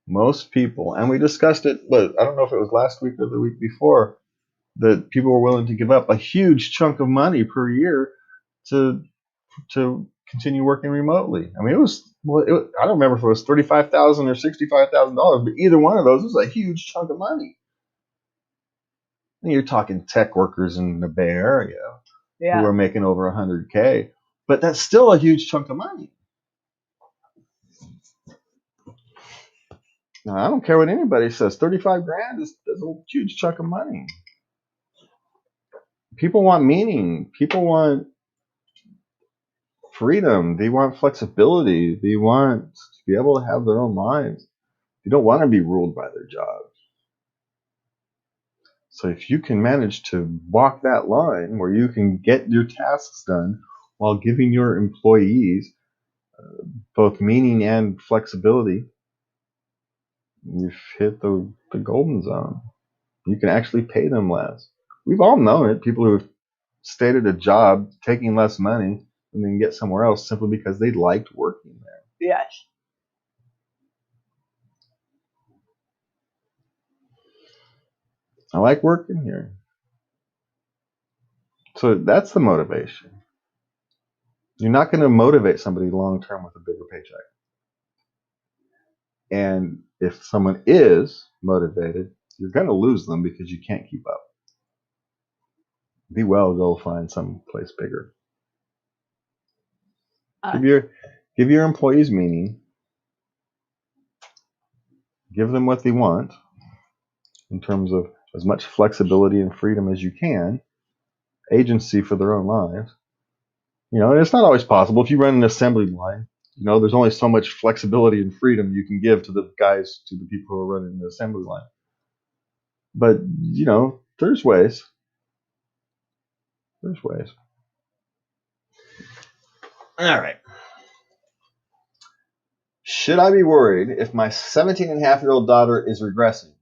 Most people, and we discussed it, but I don't know if it was last week or the week before, that people were willing to give up a huge chunk of money per year to continue working remotely. I mean, I don't remember if it was $35,000 or $65,000, but either one of those was a huge chunk of money. And you're talking tech workers in the Bay Area who are making over $100K, but that's still a huge chunk of money. Now, I don't care what anybody says. 35 grand is a huge chunk of money. People want meaning. People want freedom. They want flexibility. They want to be able to have their own lives. They don't want to be ruled by their jobs. So if you can manage to walk that line where you can get your tasks done while giving your employees both meaning and flexibility, you've hit the golden zone. You can actually pay them less. We've all known it. People who have stayed at a job taking less money and then get somewhere else simply because they liked working there. Yes. I like working here. So that's the motivation. You're not going to motivate somebody long term with a bigger paycheck. And if someone is motivated, you're going to lose them because you can't keep up. Be well, go find some place bigger. Give your employees meaning. Give them what they want in terms of as much flexibility and freedom as you can. Agency for their own lives. You know, it's not always possible. If you run an assembly line, you know, there's only so much flexibility and freedom you can give to the people who are running the assembly line. But, you know, there's ways. There's ways. All right. Should I be worried if my 17-and-a-half-year-old daughter is regressing?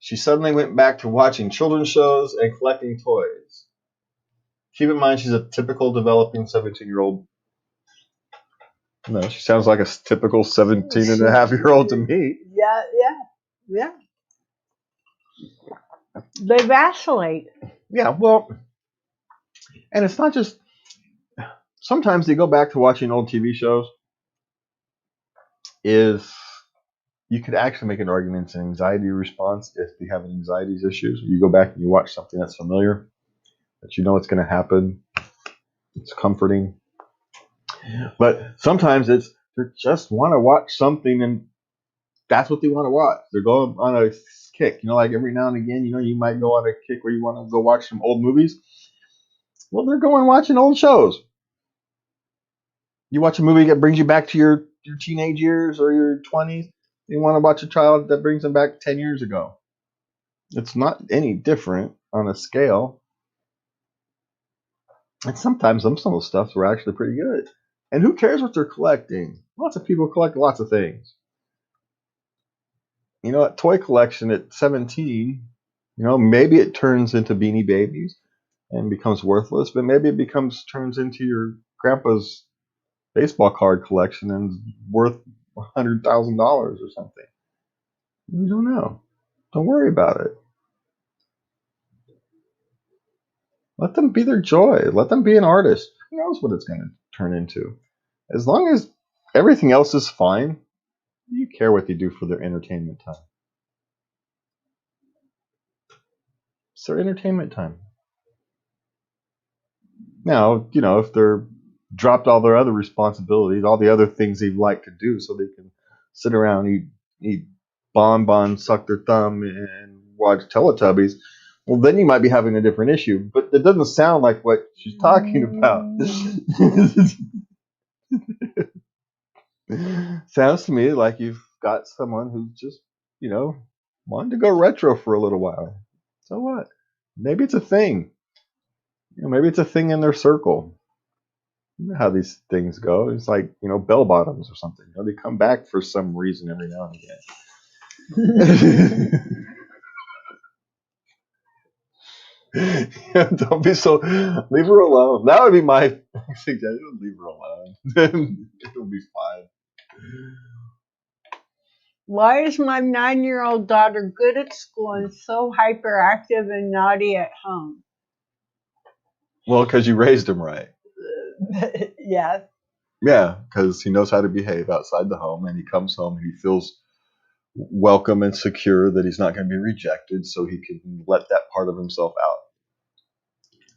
She suddenly went back to watching children's shows and collecting toys. Keep in mind she's a typical developing 17-year-old. No, she sounds like a typical 17-and-a-half-year-old to me. Yeah. They vacillate. Yeah, well, and it's not just, sometimes they go back to watching old TV shows. You could actually make an argument it's an anxiety response if they have anxiety issues. You go back and you watch something that's familiar, that you know it's going to happen. It's comforting. But sometimes they just want to watch something and that's what they want to watch. They're going on a kick. You know, like every now and again, you know, you might go on a kick where you want to go watch some old movies. Well, they're going watching old shows. You watch a movie that brings you back to your teenage years or your 20s. You want to watch a child that brings them back 10 years ago. It's not any different on a scale. And sometimes some of those stuffs were actually pretty good. And who cares what they're collecting? Lots of people collect lots of things. You know, a toy collection at 17, you know, maybe it turns into Beanie Babies and becomes worthless, but maybe it turns into your grandpa's baseball card collection and worth $100,000 or something. You don't know. Don't worry about it. Let them be their joy. Let them be an artist. Who knows what it's going to turn into? As long as everything else is fine, you care what they do for their entertainment time. It's their entertainment time. Now, you know, if they're dropped all their other responsibilities, all the other things they like to do so they can sit around, eat bonbons, suck their thumb, and watch Teletubbies, well, then you might be having a different issue. But it doesn't sound like what she's talking about. Sounds to me like you've got someone who's just, you know, wanted to go retro for a little while. So what? Maybe it's a thing. You know, maybe it's a thing in their circle. You know how these things go. It's like, bell bottoms or something. They come back for some reason every now and again. Don't be so. Leave her alone. That would be my suggestion. Leave her alone. It'll be fine. Why is my 9-year-old daughter good at school and so hyperactive and naughty at home? Well, because you raised him right. Yes. Yeah, because he knows how to behave outside the home, and he comes home and he feels welcome and secure that he's not going to be rejected, so he can let that part of himself out.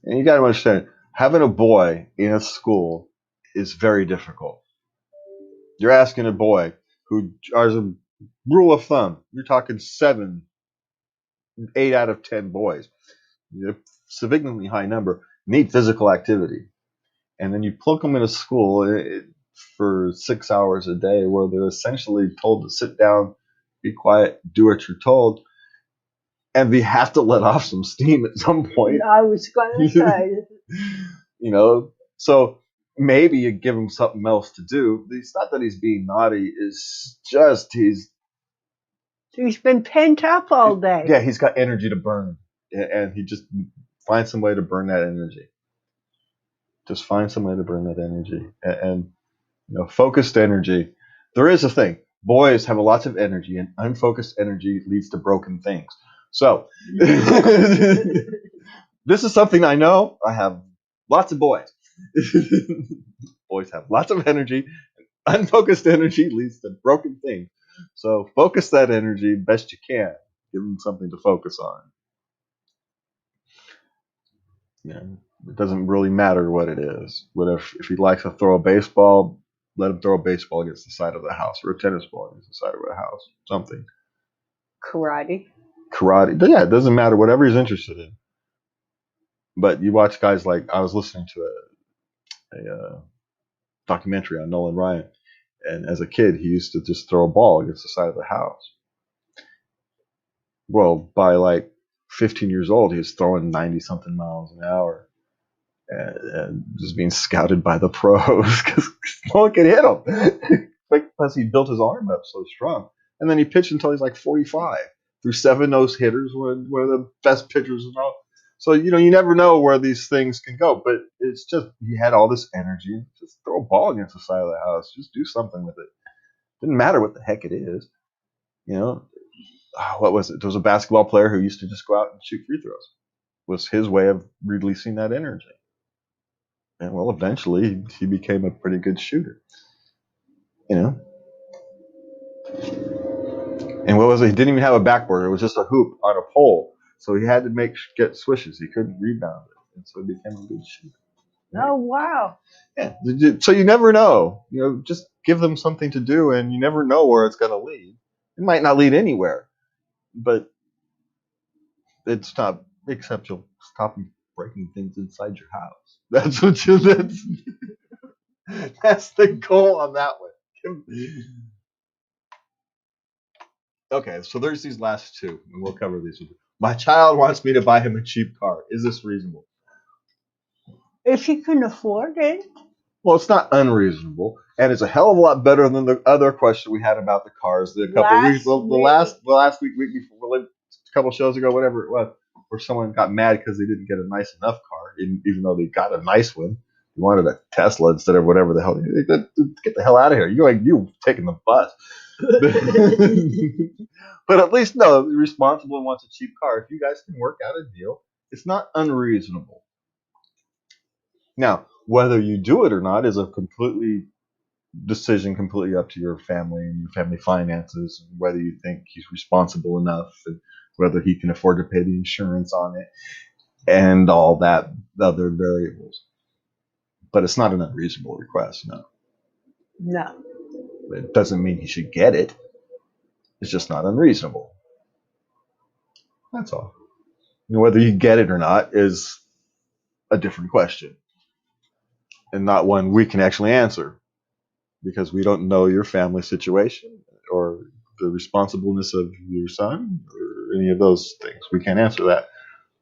And you got to understand, having a boy in a school is very difficult. You're asking a boy who, as a rule of thumb, you're talking 8 out of 10 boys, significantly high number, need physical activity. And then you plunk them in a school for 6 hours a day where they're essentially told to sit down, be quiet, do what you're told, and they have to let off some steam at some point. I was going to say. So maybe you give him something else to do. It's not that he's being naughty, it's just he's been pent up all day. Yeah, he's got energy to burn, and he just finds some way to burn that energy. Just find some way to burn that energy, and focused energy. There is a thing. Boys have lots of energy, and unfocused energy leads to broken things. So this is something I know. I have lots of boys. Boys have lots of energy. Unfocused energy leads to broken things. So focus that energy best you can. Give them something to focus on. It doesn't really matter what it is. But if he likes to throw a baseball, let him throw a baseball against the side of the house, or a tennis ball against the side of the house. Something. Karate. Yeah, it doesn't matter. Whatever he's interested in. But you watch guys like, I was listening to a documentary on Nolan Ryan, and as a kid, he used to just throw a ball against the side of the house. Well, by like 15 years old, he was throwing 90-something miles an hour and just being scouted by the pros because no one could hit him. Plus, he built his arm up so strong. And then he pitched until he's like 45 through 7 nose hitters, one of the best pitchers and all. So, you never know where these things can go. But it's just, he had all this energy. Just throw a ball against the side of the house. Just do something with it. Didn't matter what the heck it is. What was it? There was a basketball player who used to just go out and shoot free throws. It was his way of releasing that energy. And well, eventually he became a pretty good shooter. And what was it? He didn't even have a backboard. It was just a hoop on a pole. So he had to get swishes. He couldn't rebound it. And so he became a good shooter. Oh, wow. Yeah. So you never know. Just give them something to do, and you never know where it's going to lead. It might not lead anywhere, but it's not, except you'll stop breaking things inside your house. That's that's the goal on that one. Okay, so there's these last two, and we'll cover these. My child wants me to buy him a cheap car. Is this reasonable? If he can afford it. Well, it's not unreasonable, and it's a hell of a lot better than the other question we had about the cars. The last week before, a couple shows ago, whatever it was, where someone got mad because they didn't get a nice enough car, even though they got a nice one. They wanted a Tesla instead of whatever the hell. Get the hell out of here! You're taking the bus. But at least no, you're responsible and wants a cheap car. If you guys can work out a deal, it's not unreasonable. Now, whether you do it or not is a decision completely up to your family and your family finances, and whether you think he's responsible enough, and whether he can afford to pay the insurance on it, and all that other variables. But it's not an unreasonable request, no. No. It doesn't mean he should get it. It's just not unreasonable. That's all. Whether you get it or not is a different question, and not one we can actually answer, because we don't know your family situation or the responsibleness of your son or any of those things. We can't answer that.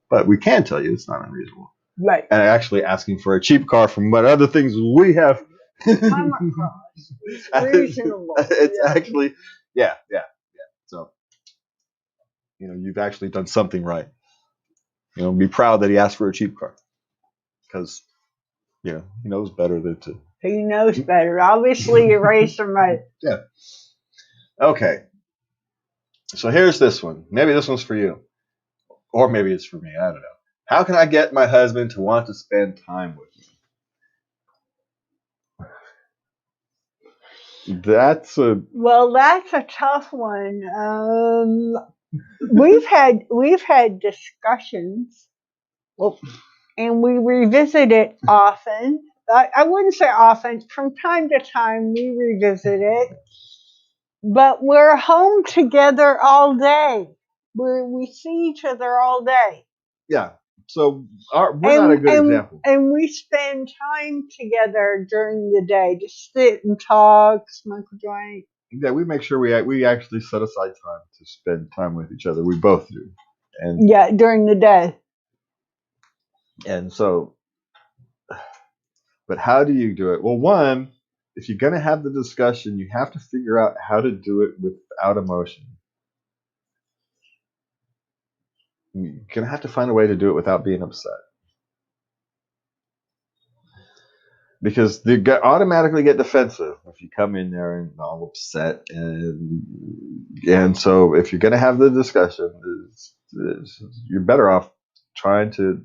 But we can tell you it's not unreasonable. Right. and actually asking for a cheap car from what other things we have Come across. It's reasonable. It's actually, yeah. So, you've actually done something right. Be proud that he asked for a cheap car because, he knows better than to. He knows better. Obviously, you raised him right. Yeah. Okay. So here's this one. Maybe this one's for you. Or maybe it's for me. I don't know. How can I get my husband to want to spend time with me? That's a tough one. We've had discussions, well, and we revisit it often. I wouldn't say often. From time to time, we revisit it, but we're home together all day. We see each other all day. yeah. So we're not a good example. And we spend time together during the day, just sit and talk, smoke a joint. Yeah, we make sure we actually set aside time to spend time with each other. We both do, and yeah, during the day. And so, but how do you do it? Well, one, if you're going to have the discussion, you have to figure out how to do it without emotion. You're going to have to find a way to do it without being upset. Because they automatically get defensive if you come in there and all upset. And so if you're going to have the discussion, you're better off trying to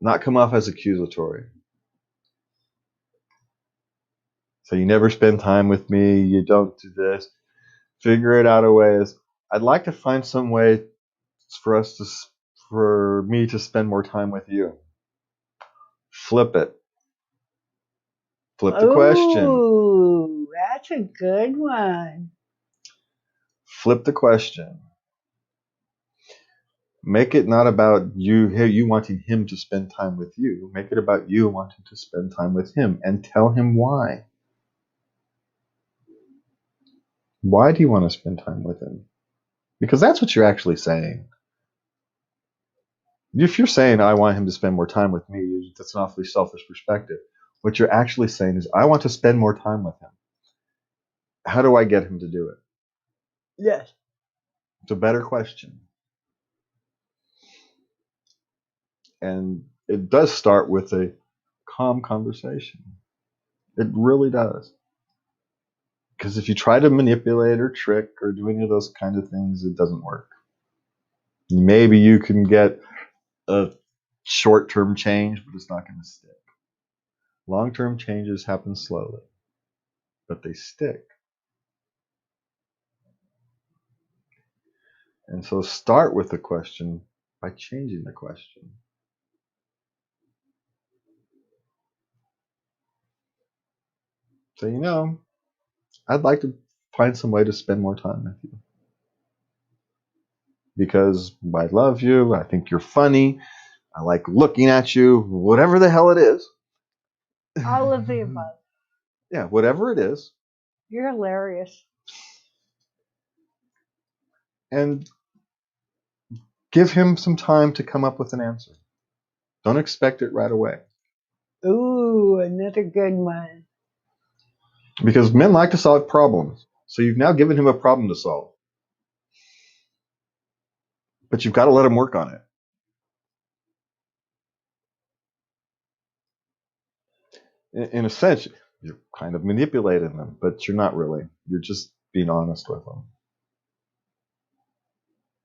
not come off as accusatory. So you never spend time with me, you don't do this. Figure it out a way. I'd like to find some way for me to spend more time with you. Flip it. Flip the question. Ooh, that's a good one. Flip the question. Make it not about you wanting him to spend time with you. Make it about you wanting to spend time with him, and tell him why. Why do you want to spend time with him? Because that's what you're actually saying. If you're saying, I want him to spend more time with me, that's an awfully selfish perspective. What you're actually saying is, I want to spend more time with him. How do I get him to do it? Yes. It's a better question. And it does start with a calm conversation. It really does. Because if you try to manipulate or trick or do any of those kind of things, it doesn't work. Maybe you can get a short-term change, but it's not going to stick. Long-term changes happen slowly, but they stick. And so start with the question by changing the question. So, I'd like to find some way to spend more time with you. Because I love you, I think you're funny, I like looking at you, whatever the hell it is. All of the above. Yeah, whatever it is. You're hilarious. And give him some time to come up with an answer. Don't expect it right away. Ooh, another good one. Because men like to solve problems. So you've now given him a problem to solve. But you've got to let him work on it. In a sense, you're kind of manipulating them, but you're not really. You're just being honest with them.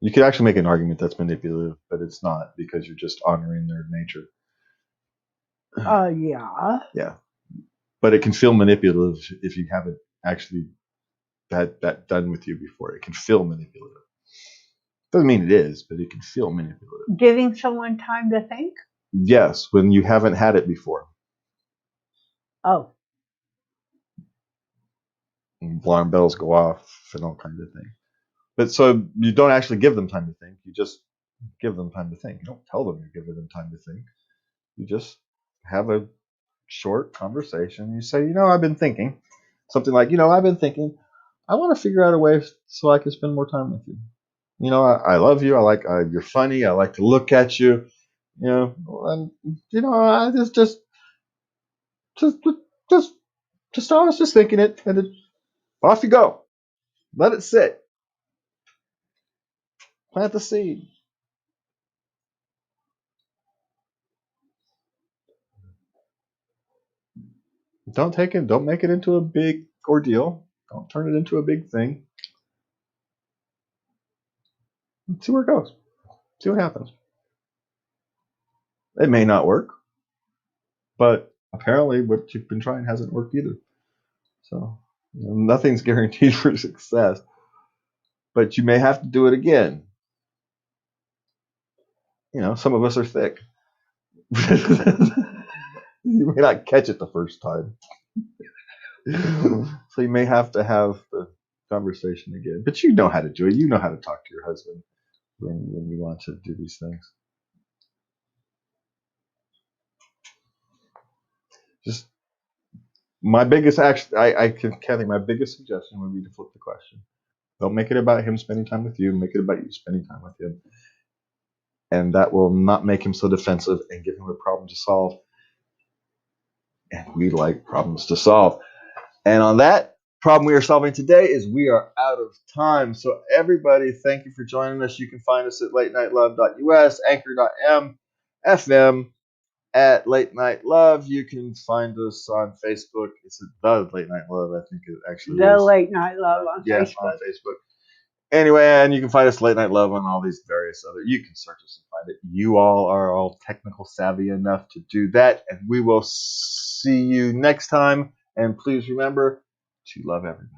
You could actually make an argument that's manipulative, but it's not, because you're just honoring their nature. Yeah. Yeah. But it can feel manipulative if you haven't actually had that done with you before. It can feel manipulative. Doesn't mean it is, but it can feel manipulative. Giving someone time to think? Yes, when you haven't had it before. Oh. Alarm bells go off and all kinds of things. But so you don't actually give them time to think. You just give them time to think. You don't tell them you're giving them time to think. You just have a short conversation. You say, I've been thinking. Something like, I've been thinking. I want to figure out a way so I can spend more time with you. You know, I love you. I like you're funny. I like to look at you. You know, and you know, I just, just, I was just thinking it, and off you go. Let it sit. Plant the seed. Don't make it into a big ordeal. Don't turn it into a big thing. See where it goes. See what happens. It may not work, but apparently what you've been trying hasn't worked either. So you know, nothing's guaranteed for success. But you may have to do it again. You know, some of us are thick. You may not catch it the first time. So you may have to have the conversation again. But you know how to do it. You know how to talk to your husband when you want to do these things. Just my biggest action, I can't think. My biggest suggestion would be to flip the question. Don't make it about him spending time with you. Make it about you spending time with him, and that will not make him so defensive and give him a problem to solve. And we like problems to solve. And on that problem we are solving today is we are out of time. So everybody, thank you for joining us. You can find us at latenightLove.us, anchor.m, FM, at Late Night Love. You can find us on Facebook. It's The Late Night Love, I think it actually The is. Late Night Love on Yes, Facebook. on Facebook. Anyway, and you can find us Late Night Love on all these various other. You can search us and find it. You all are all technical savvy enough to do that, and we will see you next time. And please remember to love everybody.